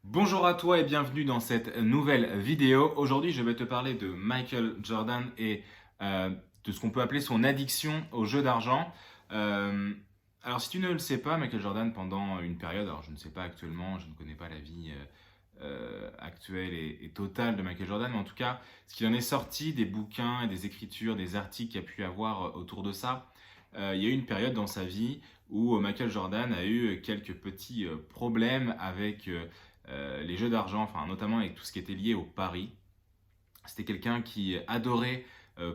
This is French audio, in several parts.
Bonjour à toi et bienvenue dans cette nouvelle vidéo. Aujourd'hui, je vais te parler de Michael Jordan et de ce qu'on peut appeler son addiction au jeu d'argent. Euh, alors, si tu ne le sais pas, Michael Jordan, pendant une période, alors je ne sais pas actuellement, je ne connais pas la vie actuelle et totale de Michael Jordan, mais en tout cas, ce qu'il en est sorti des bouquins et des écritures, des articles qu'il y a pu avoir autour de ça, il y a eu une période dans sa vie où Michael Jordan a eu quelques petits problèmes avec les jeux d'argent, enfin notamment avec tout ce qui était lié au pari. C'était quelqu'un qui adorait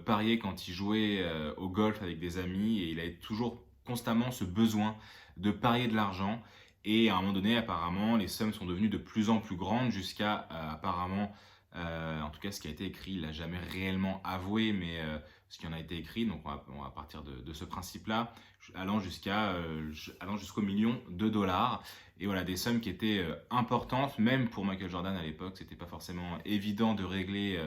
parier quand il jouait au golf avec des amis et il avait toujours constamment ce besoin de parier de l'argent. Et à un moment donné, apparemment, les sommes sont devenues de plus en plus grandes jusqu'à apparemment, en tout cas ce qui a été écrit, il l'a jamais réellement avoué, mais ce qui en a été écrit, donc on va partir de ce principe-là, allant jusqu'au million de dollars. Et voilà, des sommes qui étaient importantes, même pour Michael Jordan à l'époque, c'était pas forcément évident de régler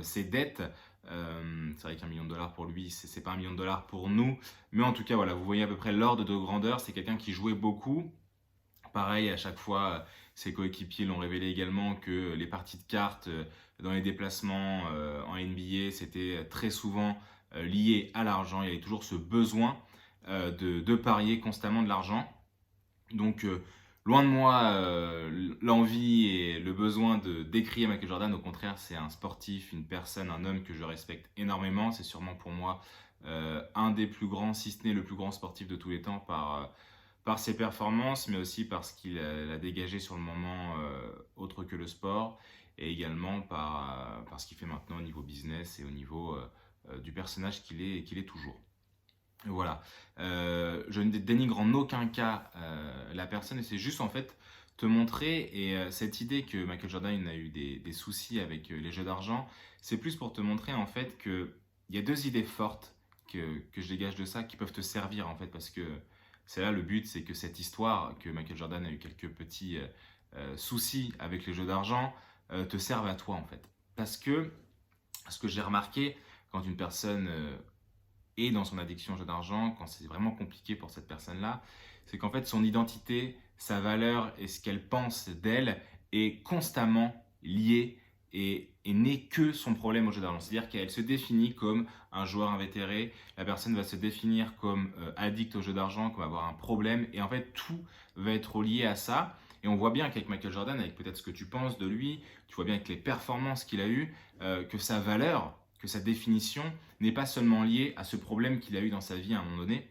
ses dettes. C'est vrai qu'un million de dollars pour lui, c'est pas un million de dollars pour nous. Mais en tout cas, voilà, vous voyez à peu près l'ordre de grandeur. C'est quelqu'un qui jouait beaucoup. Pareil, à chaque fois, ses coéquipiers l'ont révélé également que les parties de cartes dans les déplacements en NBA, c'était très souvent lié à l'argent. Il y avait toujours ce besoin de parier constamment de l'argent. Donc, loin de moi l'envie et le besoin de décrire Michael Jordan. Au contraire, c'est un sportif, une personne, un homme que je respecte énormément. C'est sûrement pour moi un des plus grands, si ce n'est le plus grand sportif de tous les temps par ses performances, mais aussi parce qu'il a dégagé sur le moment autre que le sport, et également par ce qu'il fait maintenant au niveau business et au niveau du personnage qu'il est toujours. Voilà. Je ne dénigre en aucun cas la personne, et c'est juste en fait te montrer, et cette idée que Michael Jordan a eu des soucis avec les jeux d'argent, c'est plus pour te montrer en fait qu'il y a deux idées fortes que je dégage de ça qui peuvent te servir en fait, parce que c'est là le but, c'est que cette histoire, que Michael Jordan a eu quelques petits soucis avec les jeux d'argent, te serve à toi en fait. Parce que ce que j'ai remarqué quand une personne et dans son addiction au jeu d'argent, quand c'est vraiment compliqué pour cette personne-là, c'est qu'en fait son identité, sa valeur et ce qu'elle pense d'elle est constamment lié et n'est que son problème au jeu d'argent. C'est-à-dire qu'elle se définit comme un joueur invétéré, la personne va se définir comme addict au jeu d'argent, comme avoir un problème, et en fait tout va être lié à ça. Et on voit bien qu'avec Michael Jordan, avec peut-être ce que tu penses de lui, tu vois bien avec les performances qu'il a eues, que sa valeur, que sa définition n'est pas seulement liée à ce problème qu'il a eu dans sa vie à un moment donné,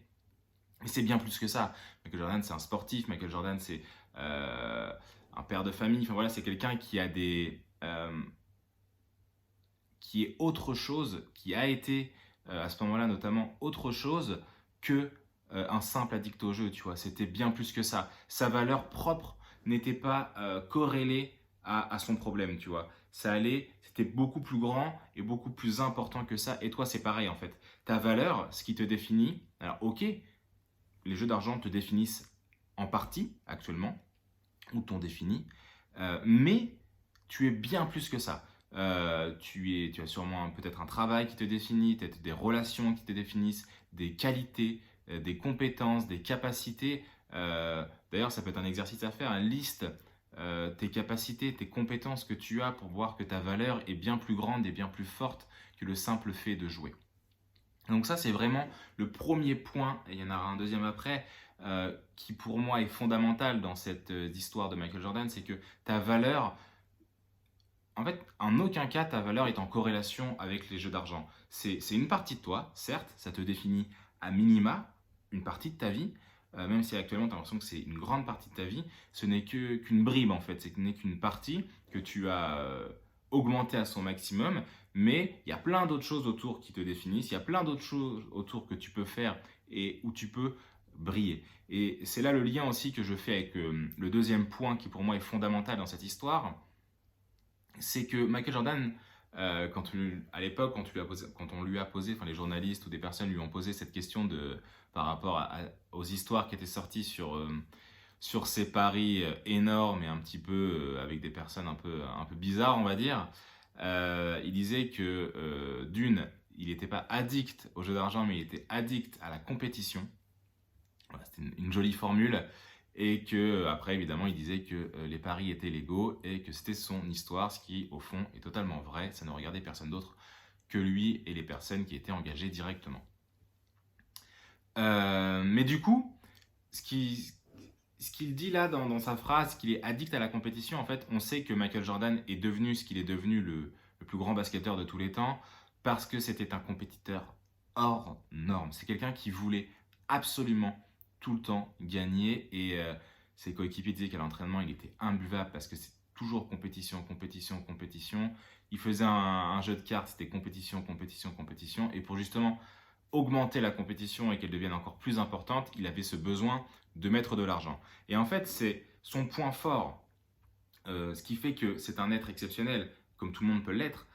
mais c'est bien plus que ça. Michael Jordan, c'est un sportif. Michael Jordan, c'est un père de famille. Enfin voilà, c'est quelqu'un qui a qui est autre chose, qui a été à ce moment-là notamment autre chose que un simple addict au jeu. Tu vois, c'était bien plus que ça. Sa valeur propre n'était pas corrélée à son problème. Tu vois, c'était beaucoup plus grand et beaucoup plus important que ça. Et toi, c'est pareil en fait. Ta valeur, ce qui te définit. Alors, ok, les jeux d'argent te définissent en partie actuellement, ou t'ont défini, mais tu es bien plus que ça. Tu as sûrement peut-être un travail qui te définit, peut-être des relations qui te définissent, des qualités, des compétences, des capacités. D'ailleurs, ça peut être un exercice à faire, une liste tes capacités, tes compétences que tu as pour voir que ta valeur est bien plus grande et bien plus forte que le simple fait de jouer. Donc ça, c'est vraiment le premier point, et il y en aura un deuxième après, qui pour moi est fondamental dans cette histoire de Michael Jordan, c'est que ta valeur, en fait, en aucun cas ta valeur est en corrélation avec les jeux d'argent. C'est une partie de toi, certes, ça te définit à minima une partie de ta vie, même si actuellement tu as l'impression que c'est une grande partie de ta vie, ce n'est qu'une bribe en fait, ce n'est qu'une partie que tu as augmentée à son maximum, mais il y a plein d'autres choses autour qui te définissent, il y a plein d'autres choses autour que tu peux faire et où tu peux briller. Et c'est là le lien aussi que je fais avec le deuxième point qui pour moi est fondamental dans cette histoire, c'est que Michael Jordan, à l'époque, quand on lui a posé, enfin les journalistes ou des personnes lui ont posé cette question par rapport aux histoires qui étaient sorties sur ses paris énormes et un petit peu avec des personnes un peu bizarres, on va dire, il disait que d'une, il n'était pas addict au jeu d'argent, mais il était addict à la compétition. Voilà, c'était une jolie formule. et que après évidemment il disait que les paris étaient légaux et que c'était son histoire, ce qui au fond est totalement vrai, ça ne regardait personne d'autre que lui et les personnes qui étaient engagées directement. Mais du coup, ce qu'il dit là dans sa phrase, qu'il est addict à la compétition, en fait, on sait que Michael Jordan est devenu ce qu'il est devenu, le plus grand basketteur de tous les temps, parce que c'était un compétiteur hors norme. C'est quelqu'un qui voulait absolument tout le temps gagner, et ses coéquipiers disaient qu'à l'entraînement, il était imbuvable parce que c'est toujours compétition, compétition, compétition. Il faisait un jeu de cartes, c'était compétition, compétition, compétition, et pour justement augmenter la compétition et qu'elle devienne encore plus importante, il avait ce besoin de mettre de l'argent. Et en fait, c'est son point fort, ce qui fait que c'est un être exceptionnel, comme tout le monde peut l'être,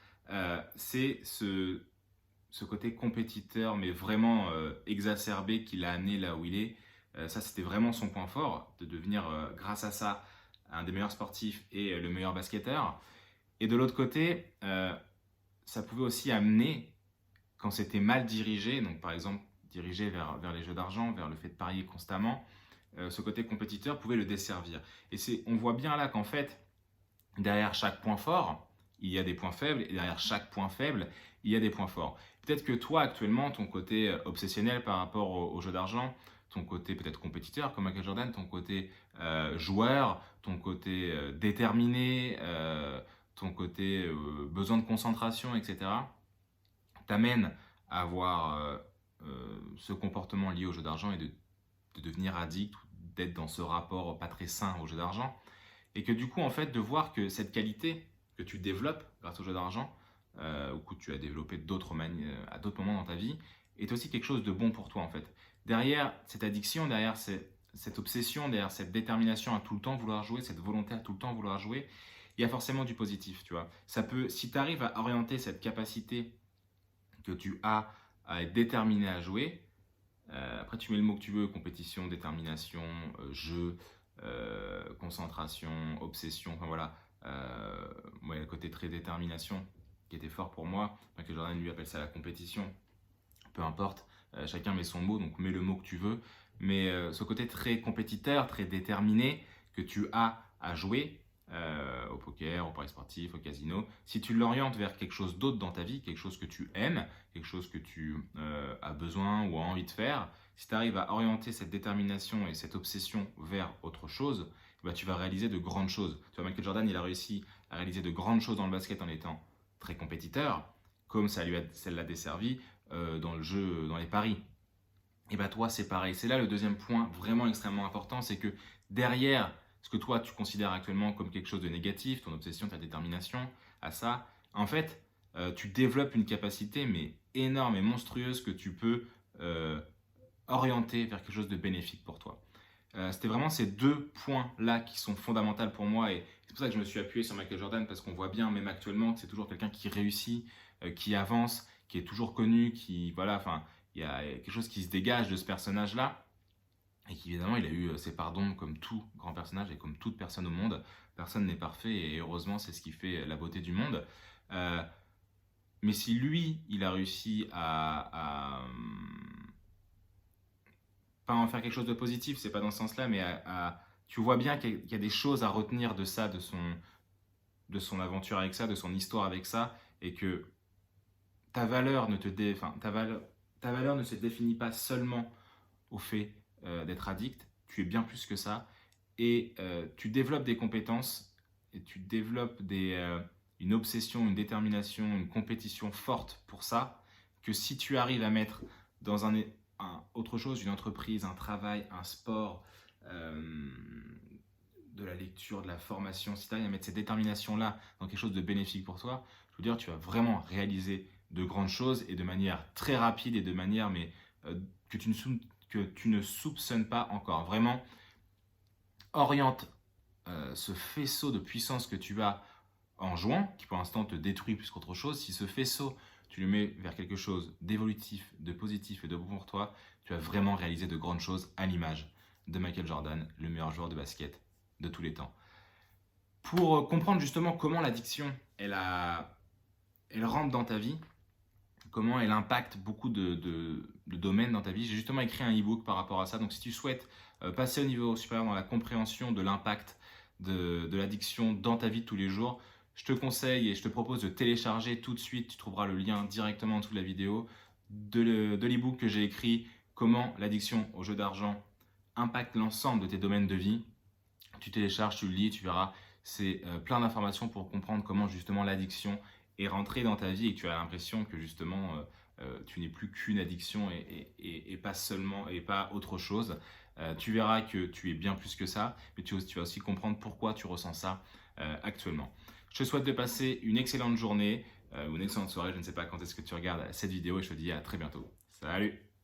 c'est ce côté compétiteur, mais vraiment exacerbé qui l'a amené là où il est. Ça, c'était vraiment son point fort, de devenir, grâce à ça, un des meilleurs sportifs et le meilleur basketteur. Et de l'autre côté, ça pouvait aussi amener, quand c'était mal dirigé, donc par exemple dirigé vers les jeux d'argent, vers le fait de parier constamment, ce côté compétiteur pouvait le desservir. Et on voit bien là qu'en fait, derrière chaque point fort, il y a des points faibles, et derrière chaque point faible, il y a des points forts. Peut-être que toi, actuellement, ton côté obsessionnel par rapport aux jeux d'argent, ton côté peut-être compétiteur comme Michael Jordan, ton côté joueur, ton côté déterminé, ton côté besoin de concentration, etc., t'amène à avoir ce comportement lié au jeu d'argent et de devenir addict ou d'être dans ce rapport pas très sain au jeu d'argent. Et que du coup, en fait, de voir que cette qualité que tu développes grâce au jeu d'argent, ou que tu as développé à d'autres moments dans ta vie, est aussi quelque chose de bon pour toi, en fait. Derrière cette addiction, derrière cette obsession, derrière cette détermination à tout le temps vouloir jouer, cette volonté à tout le temps vouloir jouer, il y a forcément du positif, tu vois. Ça peut, si tu arrives à orienter cette capacité que tu as à être déterminé à jouer, après tu mets le mot que tu veux, compétition, détermination, jeu, concentration, obsession, enfin voilà, moi il y a le côté très détermination qui était fort pour moi, Michael Jordan lui appelle ça la compétition, peu importe, chacun met son mot, donc mets le mot que tu veux, mais ce côté très compétiteur, très déterminé que tu as à jouer, au poker, au paris sportif, au casino, si tu l'orientes vers quelque chose d'autre dans ta vie, quelque chose que tu aimes, quelque chose que tu as besoin ou as envie de faire, si tu arrives à orienter cette détermination et cette obsession vers autre chose, bah, tu vas réaliser de grandes choses. Tu vois, Michael Jordan, il a réussi à réaliser de grandes choses dans le basket en étant très compétiteur, comme ça l'a desservi dans le jeu, dans les paris. Et bah toi, c'est pareil. C'est là le deuxième point vraiment extrêmement important, c'est que derrière ce que toi tu considères actuellement comme quelque chose de négatif, ton obsession, ta détermination à ça, en fait, tu développes une capacité mais énorme et monstrueuse que tu peux orienter vers quelque chose de bénéfique pour toi. C'était vraiment ces deux points-là qui sont fondamentaux pour moi, et c'est pour ça que je me suis appuyé sur Michael Jordan, parce qu'on voit bien, même actuellement, que c'est toujours quelqu'un qui réussit, qui avance, qui est toujours connu, qui, voilà, enfin, il y a quelque chose qui se dégage de ce personnage-là, et qui évidemment, il a eu ses parts d'ombre comme tout grand personnage et comme toute personne au monde. Personne n'est parfait, et heureusement, c'est ce qui fait la beauté du monde. Euh, mais si lui, il a réussi à pas en faire quelque chose de positif, c'est pas dans ce sens-là, mais tu vois bien qu'il y a des choses à retenir de ça, de son aventure avec ça, de son histoire avec ça, et que ta valeur ne ta valeur ne se définit pas seulement au fait d'être addict, tu es bien plus que ça, et tu développes des compétences, et tu développes une obsession, une détermination, une compétition forte pour ça, que si tu arrives à mettre dans autre chose, une entreprise, un travail, un sport, de la lecture, de la formation, si tu arrives à mettre cette détermination-là dans quelque chose de bénéfique pour toi, je veux dire, tu vas vraiment réaliser de grandes choses, et de manière très rapide, et de manière que tu ne soupçonnes pas encore. Vraiment, oriente ce faisceau de puissance que tu as en jouant, qui pour l'instant te détruit plus qu'autre chose. Si ce faisceau, tu le mets vers quelque chose d'évolutif, de positif et de bon pour toi, tu vas vraiment réaliser de grandes choses, à l'image de Michael Jordan, le meilleur joueur de basket de tous les temps. Pour comprendre justement comment l'addiction, elle rentre dans ta vie, comment elle impacte beaucoup de domaines dans ta vie. J'ai justement écrit un e-book par rapport à ça. Donc si tu souhaites passer au niveau supérieur dans la compréhension de l'impact de l'addiction dans ta vie de tous les jours, je te conseille et je te propose de télécharger tout de suite, tu trouveras le lien directement en dessous de la vidéo, de l'e-book que j'ai écrit, comment l'addiction au jeu d'argent impacte l'ensemble de tes domaines de vie. Tu télécharges, tu le lis, tu verras, c'est plein d'informations pour comprendre comment justement l'addiction est rentrée dans ta vie et que tu as l'impression que justement tu n'es plus qu'une addiction et pas seulement et pas autre chose. Tu verras que tu es bien plus que ça, mais tu vas aussi comprendre pourquoi tu ressens ça actuellement. Je te souhaite de passer une excellente journée ou une excellente soirée. Je ne sais pas quand est-ce que tu regardes cette vidéo et je te dis à très bientôt. Salut!